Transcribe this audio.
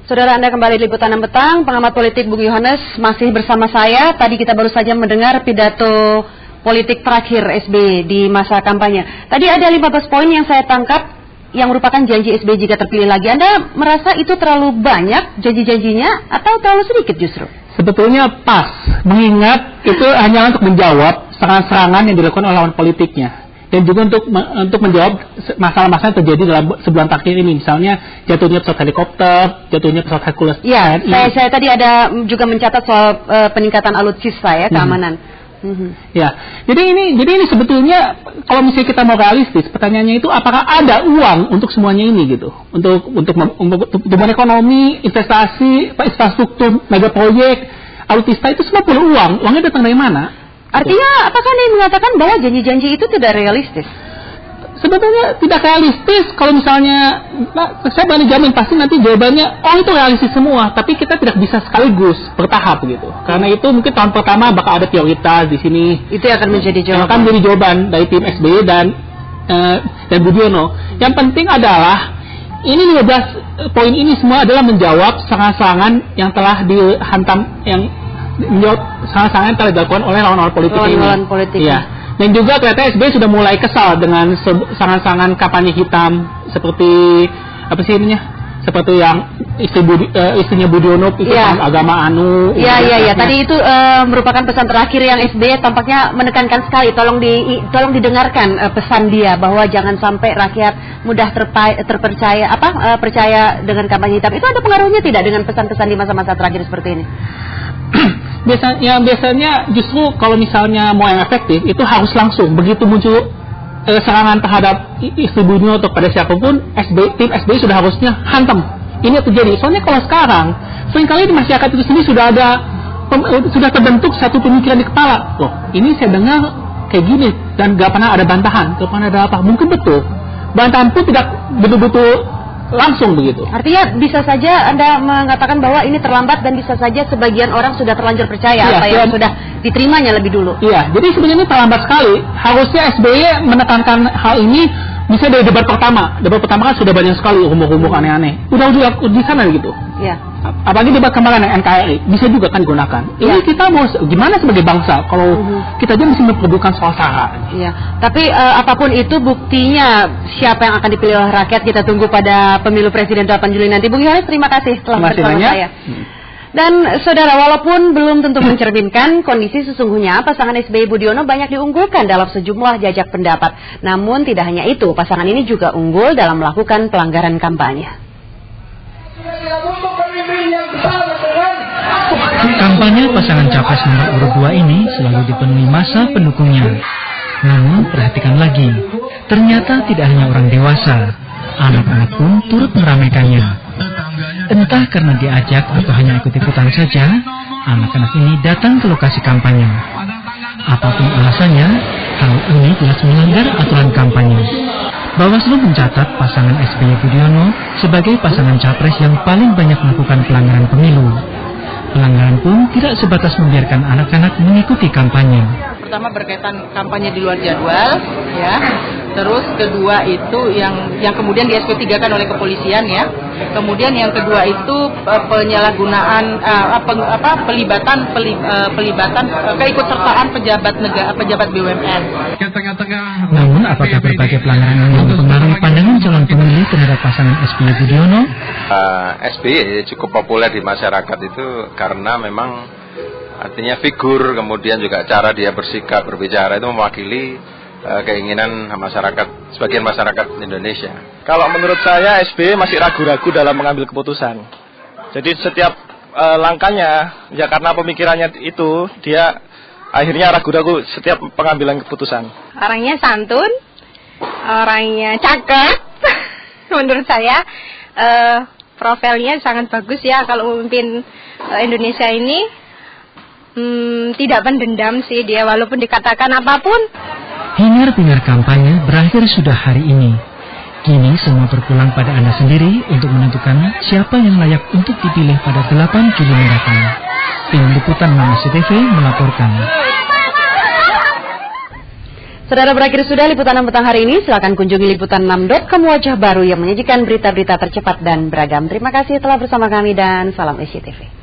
Saudara, Anda kembali di Liputan 6 Petang, pengamat politik Bung Yohanes masih bersama saya. Tadi kita baru saja mendengar pidato politik terakhir SBY di masa kampanye. Tadi ada 15 poin yang saya tangkap yang merupakan janji SBY jika terpilih lagi. Anda merasa itu terlalu banyak janji-janjinya atau terlalu sedikit justru? Sebetulnya pas, mengingat itu hanya untuk menjawab serangan-serangan yang dilakukan oleh lawan politiknya. Dan juga untuk menjawab masalah-masalah yang terjadi dalam sebulan terakhir ini, misalnya jatuhnya pesawat helikopter, jatuhnya pesawat Hercules. Ya, saya tadi ada juga mencatat soal peningkatan alutsista ya, keamanan. Ya, jadi ini sebetulnya kalau misalnya kita mau realistis, pertanyaannya itu apakah ada uang untuk semuanya ini gitu, untuk pertumbuhan ekonomi, investasi, infrastruktur, mega proyek, alutsista itu semua perlu uang. Uangnya datang dari mana? Artinya, apakah Anda mengatakan bahwa janji-janji itu tidak realistis? Sebetulnya tidak realistis. Kalau misalnya, saya berani jamin pasti nanti jawabannya, oh itu realistis semua. Tapi kita tidak bisa sekaligus, bertahap gitu. Karena itu mungkin tahun pertama bakal ada prioritas di sini. Itu yang akan menjadi jawaban. Yang akan menjadi jawaban dari tim SBY dan Budiono. Yang penting adalah, ini 15 poin ini semua adalah menjawab serangan-serangan yang telah dihantam, sangat-sangat telah dilakukan oleh lawan-lawan politik ini. Iya. Dan juga ternyata SBY sudah mulai kesal dengan sangat-sangat kampanye hitam seperti apa sih ininya? Seperti yang istrinya Budiono itu agama anu. Iya. Tadi itu merupakan pesan terakhir yang SBY tampaknya menekankan sekali. Tolong didengarkan pesan dia bahwa jangan sampai rakyat mudah percaya dengan kampanye hitam. Itu ada pengaruhnya tidak dengan pesan-pesan di masa-masa terakhir seperti ini? Biasanya justru kalau misalnya mau yang efektif itu harus langsung begitu muncul serangan terhadap istri Budiono atau pada siapapun, tim SBY sudah harusnya hantam. Ini yang terjadi. Soalnya kalau sekarang seringkali di masyarakat itu sendiri sudah terbentuk satu pemikiran di kepala. Loh, ini saya dengar kayak gini dan gak pernah ada bantahan, gak pernah ada apa. Mungkin betul. Bantahan pun tidak betul-betul langsung begitu. Artinya bisa saja Anda mengatakan bahwa ini terlambat dan bisa saja sebagian orang sudah terlanjur percaya yang sudah diterimanya lebih dulu. Iya, jadi sebenarnya ini terlambat sekali. Harusnya SBY menekankan hal ini bisa dari debat pertama. Debat pertama kan sudah banyak sekali rumor-rumor aneh-aneh. Udah di sana gitu. Iya. Apalagi debat kemarin yang NKRI bisa juga kan digunakan. Ini kita mau gimana sebagai bangsa kalau kita aja mesti memperdukan suasana. Iya. Tapi apapun itu buktinya siapa yang akan dipilih oleh rakyat kita tunggu pada pemilu presiden 8 Juli nanti. Bung Yohanes, terima kasih telah bersama saya. Dan saudara, walaupun belum tentu mencerminkan kondisi sesungguhnya, pasangan SBY Budiono banyak diunggulkan dalam sejumlah jajak pendapat. Namun tidak hanya itu, pasangan ini juga unggul dalam melakukan pelanggaran kampanye. Kampanye pasangan capres nomor urut 2 ini selalu dipenuhi massa pendukungnya. Namun perhatikan lagi, ternyata tidak hanya orang dewasa, anak-anak pun turut meramaikannya. Entah karena diajak atau hanya ikut-ikutan saja, anak-anak ini datang ke lokasi kampanye. Apapun alasannya, hal ini jelas melanggar aturan kampanye. Bawaslu mencatat pasangan SBY Budiono sebagai pasangan capres yang paling banyak melakukan pelanggaran pemilu. Pelanggaran pun tidak sebatas membiarkan anak-anak mengikuti kampanye. Pertama berkaitan kampanye di luar jadwal, ya. Terus kedua itu yang kemudian di SP3-kan oleh kepolisian, ya. Kemudian yang kedua itu penyalahgunaan pelibatan keikutsertaan pejabat BUMN. Namun apakah berbagai pelanggaran yang mempengaruhi pandangan calon pemilih terhadap pasangan SBY Budiono? SBY cukup populer di masyarakat itu karena memang artinya figur, kemudian juga cara dia bersikap, berbicara itu mewakili keinginan masyarakat, sebagian masyarakat Indonesia. Kalau menurut saya SBY masih ragu-ragu dalam mengambil keputusan. Jadi setiap langkahnya, ya karena pemikirannya itu, dia akhirnya ragu-ragu setiap pengambilan keputusan. Orangnya santun, orangnya cakep, menurut saya profilnya sangat bagus ya kalau memimpin Indonesia ini. Tidak pendendam sih dia, walaupun dikatakan apapun. Hingar-bingar kampanye berakhir sudah hari ini. Kini semua berpulang pada Anda sendiri untuk menentukan siapa yang layak untuk dipilih pada 8 Juli mendatang. Tim Liputan 6 SCTV melaporkan. Saudara, berakhir sudah Liputan 6 petang hari ini. Silakan kunjungi liputan6.com, wajah baru yang menyajikan berita-berita tercepat dan beragam. Terima kasih telah bersama kami dan salam SCTV.